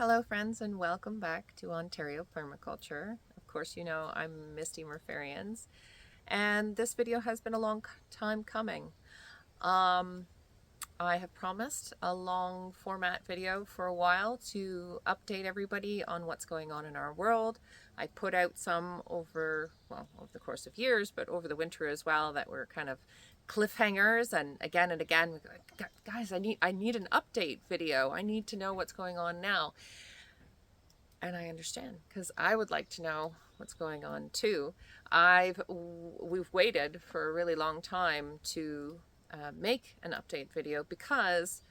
Hello friends and welcome back to Ontario Permaculture. Of course you know I'm Misty Murfarians and this video has been a long time coming. I have promised a long format video for a while to update everybody on what's going on in our world. I put out some over the course of years, but over the winter as well, that were kind of cliffhangers, and again guys, I need an update video. I need to know what's going on now. And I understand, because I would like to know what's going on too. We've waited for a really long time to make an update video because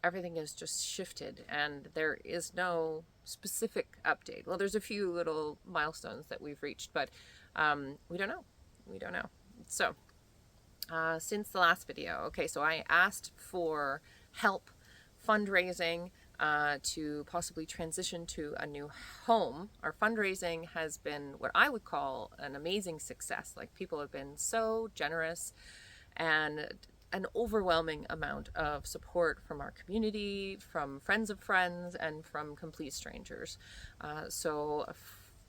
everything is just shifted and there is no specific update. Well, there's a few little milestones that we've reached, but we don't know. So since the last video, okay, so I asked for help fundraising to possibly transition to a new home. Our fundraising has been what I would call an amazing success. Like, people have been so generous, and an overwhelming amount of support from our community, from friends of friends, and from complete strangers. So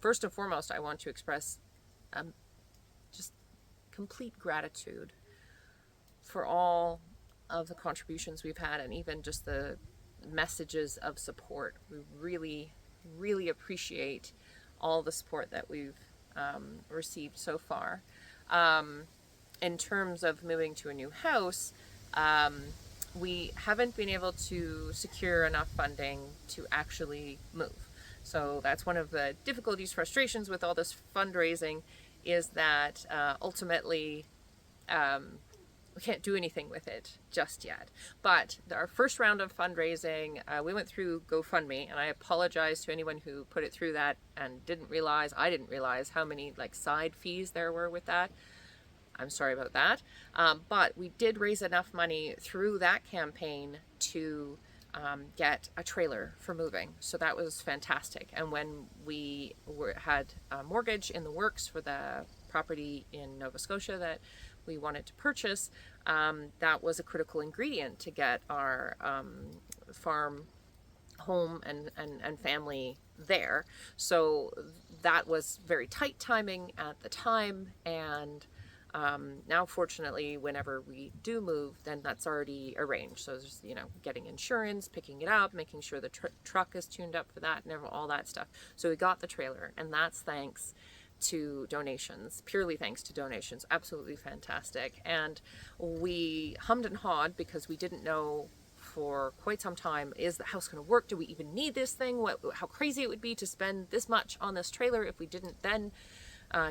first and foremost, I want to express just complete gratitude for all of the contributions we've had, and even just the messages of support. We really appreciate all the support that we've received so far. In terms of moving to a new house, we haven't been able to secure enough funding to actually move. So that's one of the difficulties, frustrations with all this fundraising, is that ultimately we can't do anything with it just yet. But our first round of fundraising, we went through GoFundMe, and I apologize to anyone who put it through that and I didn't realize how many side fees there were with that. I'm sorry about that. But we did raise enough money through that campaign to get a trailer for moving. So that was fantastic. And when we had a mortgage in the works for the property in Nova Scotia that we wanted to purchase, that was a critical ingredient to get our farm home and family there. So that was very tight timing at the time, and now fortunately whenever we do move, then that's already arranged. So there's getting insurance, picking it up, making sure the truck is tuned up for that, and all that stuff. So we got the trailer, and that's thanks to donations, purely thanks to donations. Absolutely fantastic. And we hummed and hawed because we didn't know for quite some time, is the house going to work? Do we even need this thing? How crazy it would be to spend this much on this trailer if we didn't then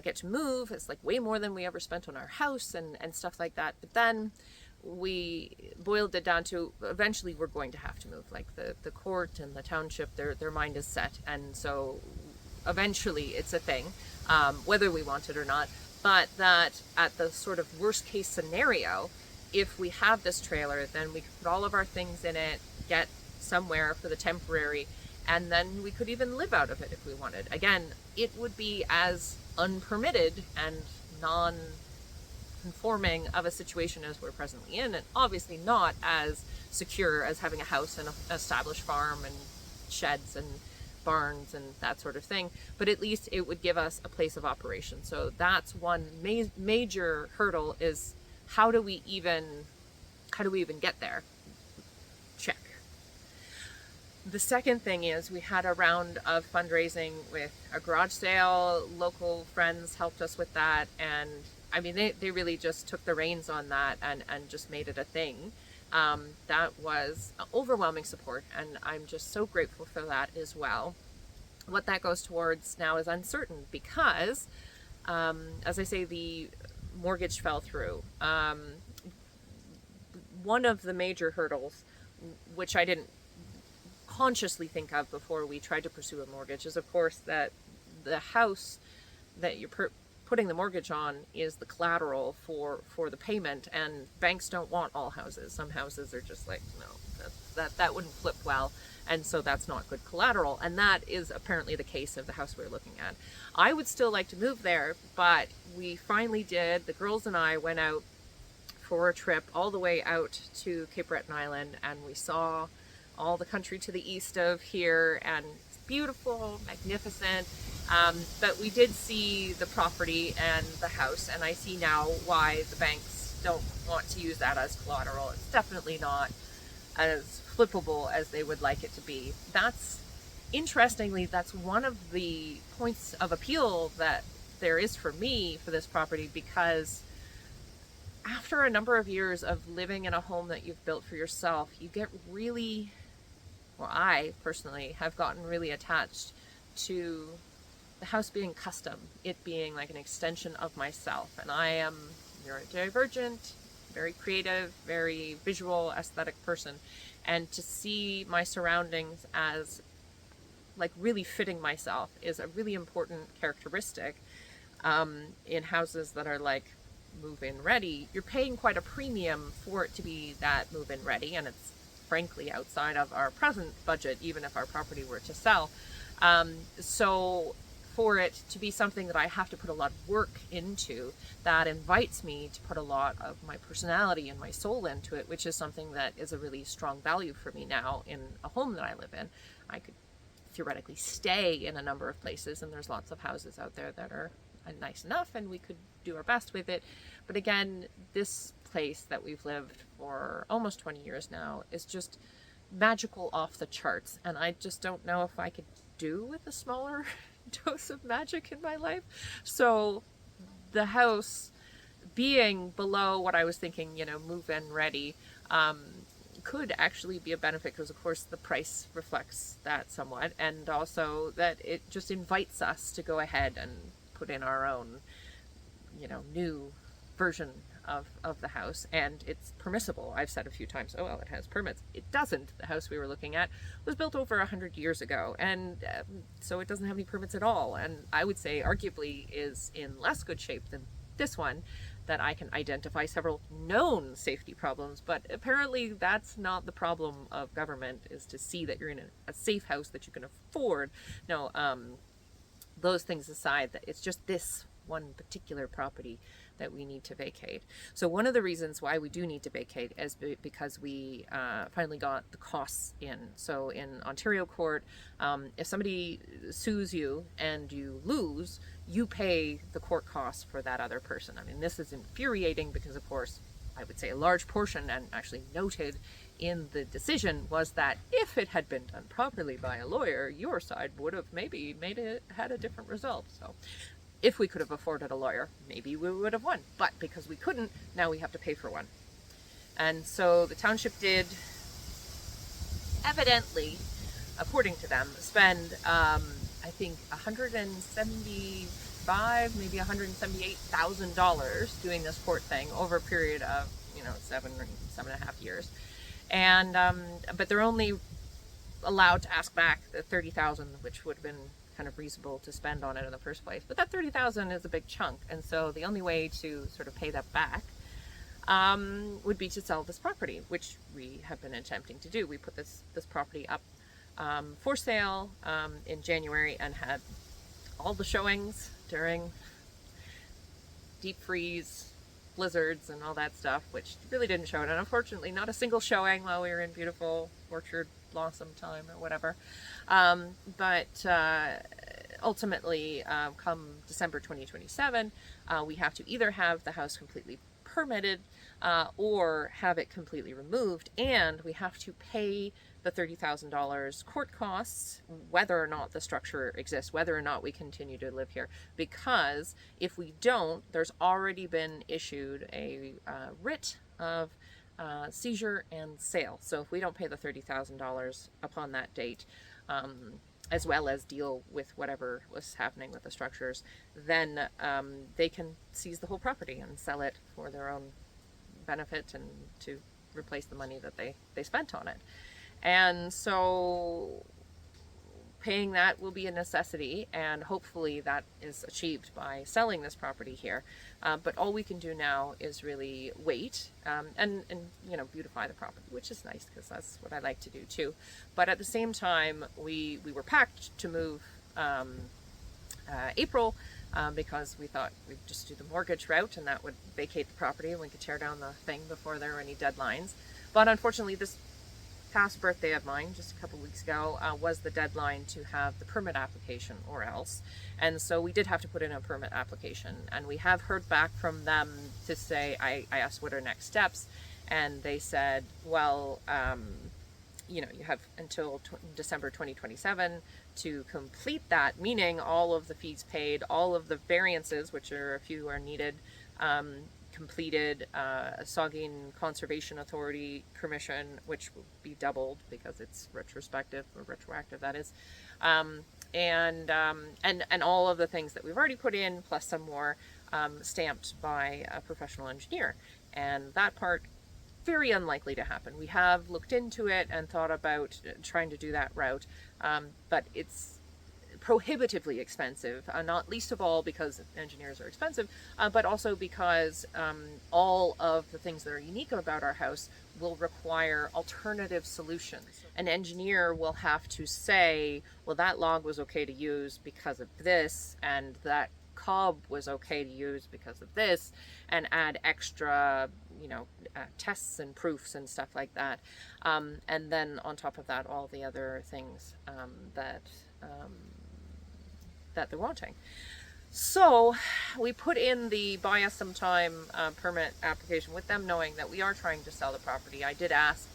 get to move. It's way more than we ever spent on our house, and stuff like that. But then we boiled it down to, eventually we're going to have to move. The court and the township, their mind is set, and so eventually it's a thing, whether we want it or not. But that at the sort of worst case scenario, if we have this trailer, then we can put all of our things in it, get somewhere for the temporary, and then we could even live out of it if we wanted. Again, it would be as unpermitted and non-conforming of a situation as we're presently in, and obviously not as secure as having a house and an established farm and sheds and barns and that sort of thing, but at least it would give us a place of operation. So that's one major hurdle, is how do we even get there? Check. The second thing is, we had a round of fundraising with a garage sale. Local friends helped us with that, and I mean they really just took the reins on that and just made it a thing. That was overwhelming support, and I'm just so grateful for that as well. What that goes towards now is uncertain, because as I say, the mortgage fell through. One of the major hurdles, which I didn't consciously think of before we tried to pursue a mortgage, is of course that the house that you're putting the mortgage on is the collateral for the payment, and banks don't want all houses. Some houses are just like, no, that wouldn't flip well, and so that's not good collateral, and that is apparently the case of the house we're looking at. I would still like to move there, but we finally did. The girls and I went out for a trip all the way out to Cape Breton Island, and we saw all the country to the east of here, and it's beautiful, magnificent. But we did see the property and the house, and I see now why the banks don't want to use that as collateral. It's definitely not as flippable as they would like it to be. Interestingly, that's one of the points of appeal that there is for me for this property, because after a number of years of living in a home that you've built for yourself, you get really, well, I personally have gotten really attached to the house being custom, it being like an extension of myself. And I am neurodivergent, very creative, very visual, aesthetic person. And to see my surroundings as like really fitting myself is a really important characteristic. In houses that are like move-in ready, you're paying quite a premium for it to be that move-in ready, and it's frankly outside of our present budget, even if our property were to sell. So for it to be something that I have to put a lot of work into, that invites me to put a lot of my personality and my soul into it, which is something that is a really strong value for me now in a home that I live in. I could theoretically stay in a number of places, and there's lots of houses out there that are nice enough and we could do our best with it. But again, this place that we've lived for almost 20 years now is just magical off the charts, and I just don't know if I could do with a smaller dose of magic in my life. So the house being below what I was thinking, move-in ready, could actually be a benefit, because of course the price reflects that somewhat, and also that it just invites us to go ahead and put in our own, new version of the house. And it's permissible. I've said a few times, oh, well, it has permits. It doesn't. The house we were looking at was built over 100 years ago, and so it doesn't have any permits at all. And I would say arguably is in less good shape than this one, that I can identify several known safety problems. But apparently that's not the problem of government, is to see that you're in a safe house that you can afford. No, those things aside, that it's just this one particular property that we need to vacate. So one of the reasons why we do need to vacate is because we finally got the costs in. So in Ontario court, if somebody sues you and you lose, you pay the court costs for that other person. I mean, this is infuriating because, of course, I would say a large portion, and actually noted in the decision, was that if it had been done properly by a lawyer, your side would have maybe had a different result. So if we could have afforded a lawyer, maybe we would have won. But because we couldn't, now we have to pay for one. And so the township did, evidently, according to them, spend, I think, $175, maybe $178,000 doing this court thing over a period of, 7.5 years. And, but they're only allowed to ask back the $30,000, which would have been kind of reasonable to spend on it in the first place. But that $30,000 is a big chunk, and so the only way to sort of pay that back would be to sell this property, which we have been attempting to do. We put this property up for sale in January, and had all the showings during deep freeze, blizzards, and all that stuff, which really didn't show it. And unfortunately, not a single showing while we were in beautiful orchard blossom time or whatever. But ultimately, come December 2027, we have to either have the house completely permitted or have it completely removed, and we have to pay the $30,000 court costs, whether or not the structure exists, whether or not we continue to live here. Because if we don't, there's already been issued a writ of seizure and sale. So if we don't pay the $30,000 upon that date, as well as deal with whatever was happening with the structures, then they can seize the whole property and sell it for their own benefit and to replace the money that they spent on it. And so paying that will be a necessity, and hopefully that is achieved by selling this property here. But all we can do now is really wait and beautify the property, which is nice because that's what I like to do too. But at the same time, we were packed to move April because we thought we'd just do the mortgage route, and that would vacate the property and we could tear down the thing before there were any deadlines. But unfortunately, this past birthday of mine, just a couple weeks ago, was the deadline to have the permit application or else. And so we did have to put in a permit application, and we have heard back from them to say, I asked what are next steps, and they said, well, you have until December 2027 to complete that, meaning all of the fees paid, all of the variances, which are a few are needed, completed, a Saugeen Conservation Authority permission, which will be doubled because it's retrospective or retroactive, that is, and all of the things that we've already put in, plus some more, stamped by a professional engineer. And that part, very unlikely to happen. We have looked into it and thought about trying to do that route, but it's prohibitively expensive, not least of all because engineers are expensive, but also because all of the things that are unique about our house will require alternative solutions. An engineer will have to say, well, that log was okay to use because of this, and that cob was okay to use because of this, and add extra, tests and proofs and stuff like that. And then on top of that, all the other things that they're wanting. So we put in the buy us some time permit application with them, knowing that we are trying to sell the property. I did ask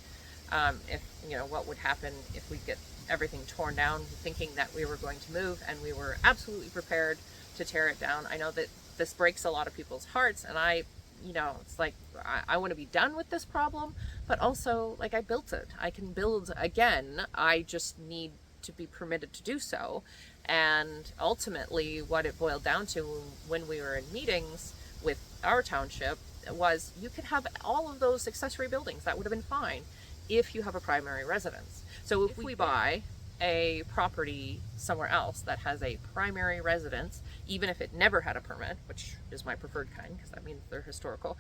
if, what would happen if we get everything torn down, thinking that we were going to move, and we were absolutely prepared to tear it down. I know that this breaks a lot of people's hearts, and it's like, I want to be done with this problem, but also, like, I built it. I can build again. I just need to be permitted to do so. And ultimately, what it boiled down to when we were in meetings with our township was, you could have all of those accessory buildings. That would have been fine if you have a primary residence. So if we buy a property somewhere else that has a primary residence, even if it never had a permit, which is my preferred kind because that means they're historical,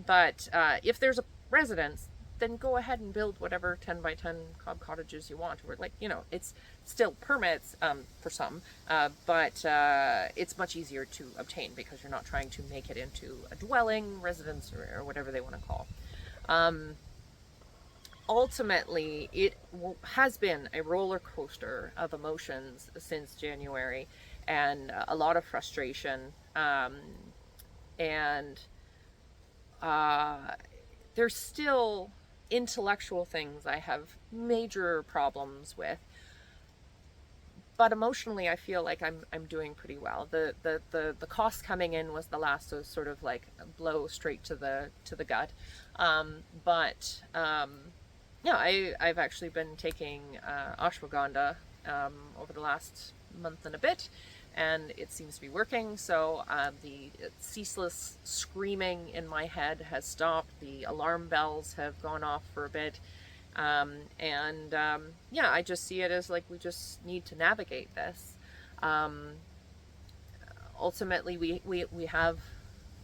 but if there's a residence, then go ahead and build whatever 10 by 10 cob cottages you want. Or it's still permits for some, but it's much easier to obtain because you're not trying to make it into a dwelling, residence, or whatever they want to call. Ultimately, it has been a roller coaster of emotions since January, and a lot of frustration, and there's still intellectual things I have major problems with, but emotionally I feel like I'm doing pretty well. The cost coming in was the last sort of like a blow straight to the gut, but I've actually been taking ashwagandha over the last month and a bit, and it seems to be working. So the ceaseless screaming in my head has stopped. The alarm bells have gone off for a bit. I just see it as like, we just need to navigate this. Ultimately, we have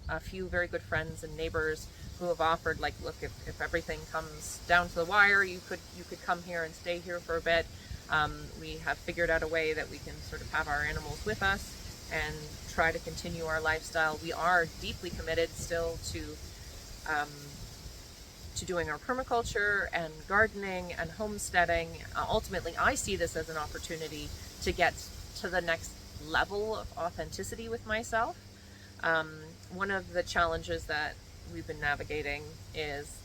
a few very good friends and neighbors who have offered, like, look, if everything comes down to the wire, you could come here and stay here for a bit. We have figured out a way that we can sort of have our animals with us and try to continue our lifestyle. We are deeply committed still to doing our permaculture and gardening and homesteading. Ultimately, I see this as an opportunity to get to the next level of authenticity with myself. One of the challenges that we've been navigating is,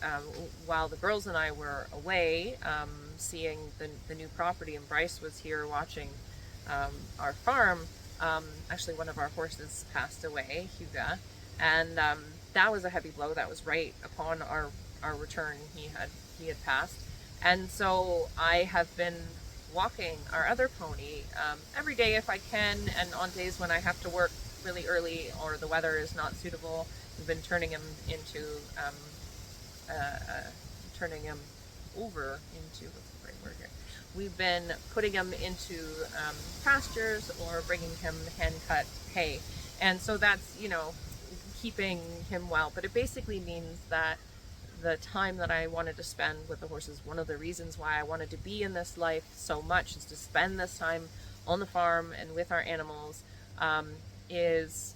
while the girls and I were away, seeing the new property, and Bryce was here watching our farm, actually one of our horses passed away, Huga, and that was a heavy blow. That was right upon our return. He had passed, and so I have been walking our other pony every day if I can, and on days when I have to work really early or the weather is not suitable, we've been turning him into what's the right word here? We've been putting him into pastures or bringing him hand-cut hay, and so that's keeping him well. But it basically means that the time that I wanted to spend with the horses, one of the reasons why I wanted to be in this life so much, is to spend this time on the farm and with our animals, is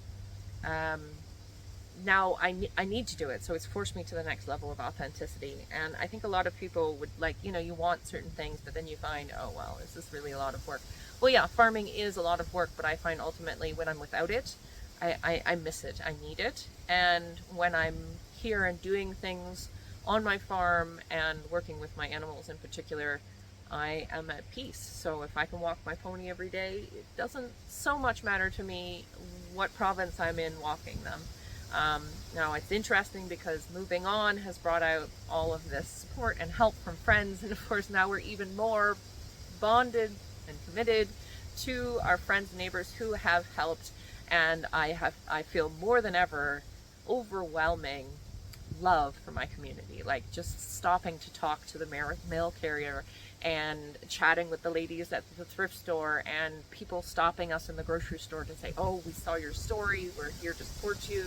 now I need to do it. So it's forced me to the next level of authenticity. And I think a lot of people would like, you want certain things, but then you find, oh, well, is this really a lot of work? Well, yeah, farming is a lot of work, but I find ultimately when I'm without it, I miss it. I need it. And when I'm here and doing things on my farm and working with my animals in particular, I am at peace. So if I can walk my pony every day, it doesn't so much matter to me what province I'm in walking them. Now it's interesting because moving on has brought out all of this support and help from friends, and of course now we're even more bonded and committed to our friends and neighbors who have helped, and I feel more than ever overwhelming love for my community. Like just stopping to talk to the mail carrier and chatting with the ladies at the thrift store, and people stopping us in the grocery store to say, oh, we saw your story, we're here to support you.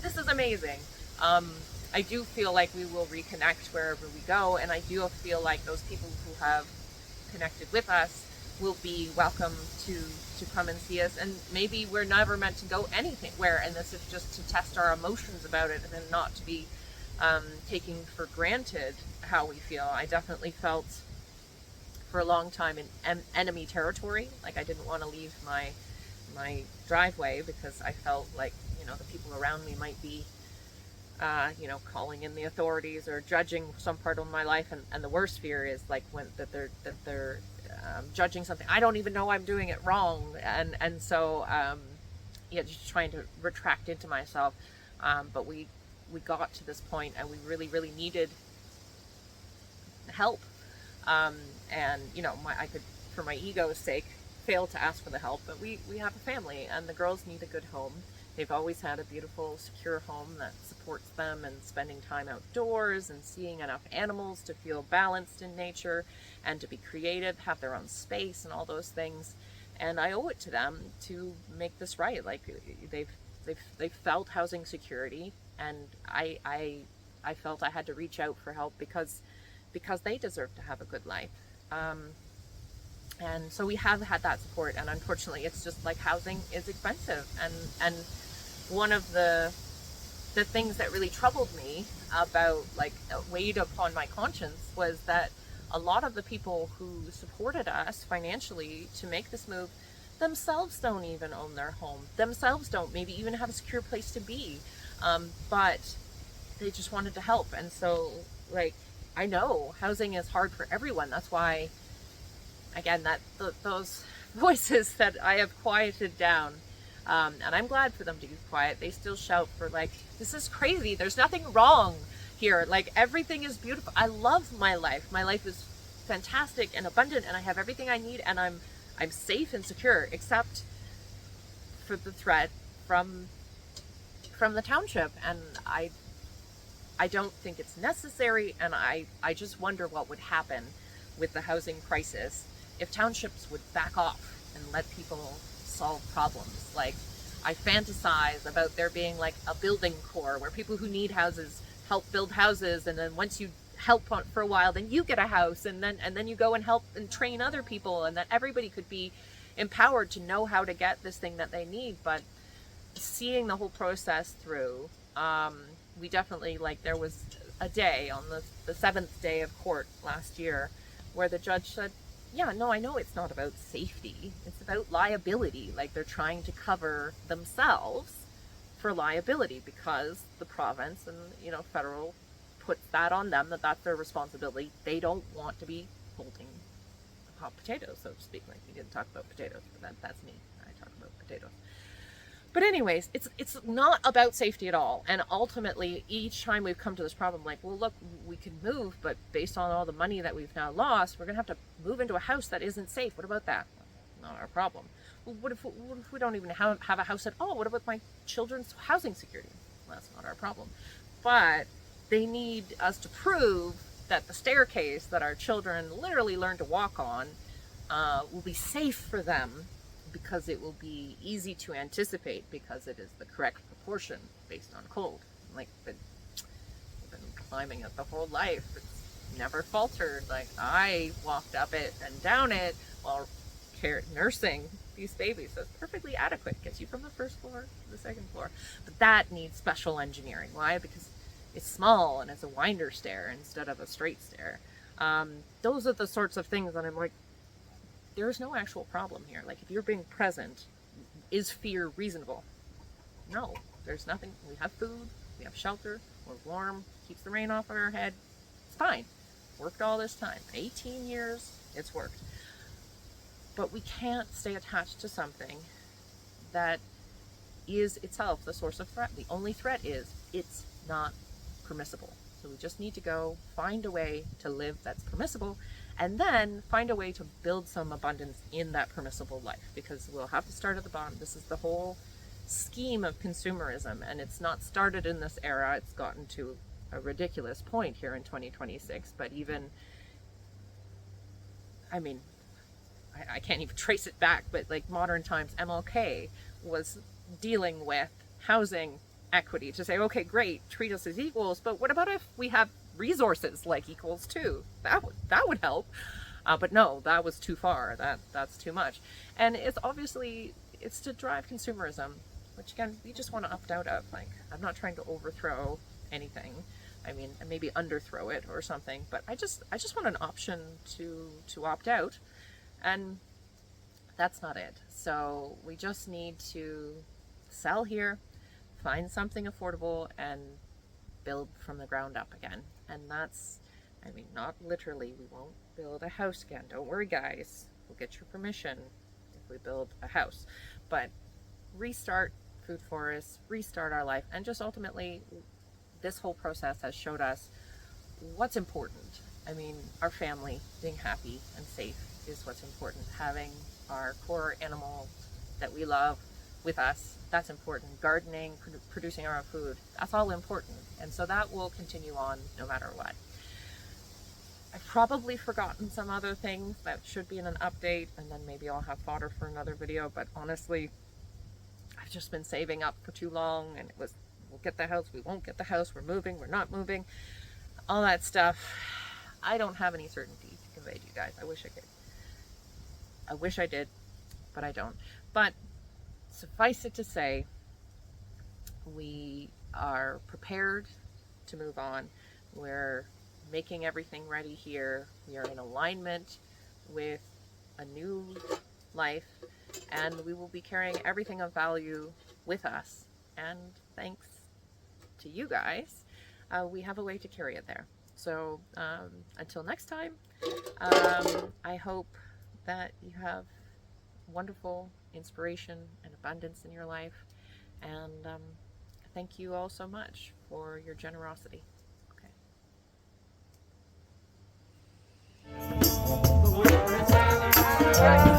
This is amazing. I do feel like we will reconnect wherever we go, and I do feel like those people who have connected with us will be welcome to come and see us. And maybe we're never meant to go anywhere, and this is just to test our emotions about it and not to be taking for granted how we feel. I definitely felt for a long time in enemy territory. Like I didn't want to leave my driveway because I felt like the people around me might be calling in the authorities or judging some part of my life. And the worst fear is like that they're judging something I don't even know I'm doing it wrong. And so just trying to retract into myself. But we got to this point, and we really, really needed help. And I could, for my ego's sake, fail to ask for the help, but we have a family, and the girls need a good home. They've always had a beautiful, secure home that supports them, and spending time outdoors and seeing enough animals to feel balanced in nature and to be creative, have their own space and all those things. And I owe it to them to make this right. Like they've felt housing security, and I felt I had to reach out for help because they deserve to have a good life. And so we have had that support, and unfortunately it's just like housing is expensive. And one of the things that really troubled me about, like, weighed upon my conscience was that a lot of the people who supported us financially to make this move themselves don't even own their home, themselves don't maybe even have a secure place to be, but they just wanted to help. And so, like, I know housing is hard for everyone. That's why, again, those voices that I have quieted down, and I'm glad for them to be quiet. They still shout for, like, this is crazy. There's nothing wrong here. Like, everything is beautiful. I love my life. My life is fantastic and abundant, and I have everything I need, and I'm safe and secure, except for the threat from the township. And I don't think it's necessary, and I just wonder what would happen with the housing crisis if townships would back off and let people solve problems. Like, I fantasize about there being like a building corps where people who need houses help build houses, and then once you help for a while, then you get a house, and then you go and help and train other people, and that everybody could be empowered to know how to get this thing that they need. But seeing the whole process through, we definitely, like, there was a day on the 7th day of court last year where the judge said, yeah, no, I know it's not about safety, it's about liability. Like, they're trying to cover themselves for liability because the province and federal puts that on them, that's their responsibility. They don't want to be holding hot potatoes, so to speak. Like, we didn't talk about potatoes, but that's me. I talk about potatoes. But anyways, it's not about safety at all. And ultimately, each time we've come to this problem, like, well, look, we can move, but based on all the money that we've now lost, we're going to have to move into a house that isn't safe. What about that? Not our problem. Well, what if we don't even have a house at all? What about my children's housing security? Well, that's not our problem. But they need us to prove that the staircase that our children literally learn to walk on will be safe for them, because it will be easy to anticipate, because it is the correct proportion based on cold. Like, I've been climbing it the whole life. It's never faltered. Like, I walked up it and down it while nursing these babies. So it's perfectly adequate. Gets you from the first floor to the second floor. But that needs special engineering. Why? Because it's small and it's a winder stair instead of a straight stair. Those are the sorts of things that I'm like, there's no actual problem here. Like, if you're being present, is fear reasonable? No, there's nothing. We have food, we have shelter, we're warm, keeps the rain off our head. It's fine. Worked all this time. 18 years, it's worked. But we can't stay attached to something that is itself the source of threat. The only threat is it's not permissible. So we just need to go find a way to live that's permissible, and then find a way to build some abundance in that permissible life, because we'll have to start at the bottom. This is the whole scheme of consumerism, and it's not started in this era. It's gotten to a ridiculous point here in 2026, but even, I mean, I can't even trace it back, but like modern times, MLK was dealing with housing equity to say, okay, great, treat us as equals, but what about if we have resources like equals too? That would help. But no, that was too far. That's too much. And it's obviously, it's to drive consumerism, which again, we just want to opt out of. Like, I'm not trying to overthrow anything. I mean, maybe underthrow it or something, but I just want an option to opt out, and that's not it. So we just need to sell here, find something affordable, and build from the ground up again. And that's, I mean, not literally, we won't build a house again. Don't worry, guys. We'll get your permission if we build a house. But restart food forests, restart our life, and just ultimately, this whole process has showed us what's important. I mean, our family being happy and safe is what's important. Having our core animal that we love with us, that's important. Gardening, producing our own food, that's all important. And so that will continue on no matter what. I've probably forgotten some other things that should be in an update, and then maybe I'll have fodder for another video, but honestly, I've just been saving up for too long, and it was, we'll get the house, we won't get the house, we're moving, we're not moving, all that stuff. I don't have any certainty to convey to you guys. I wish I could. I wish I did, but I don't. But suffice it to say, we are prepared to move on. We're making everything ready here. We are in alignment with a new life, and we will be carrying everything of value with us. And thanks to you guys, we have a way to carry it there. So until next time, I hope that you have wonderful inspiration and abundance in your life. And thank you all so much for your generosity. Okay.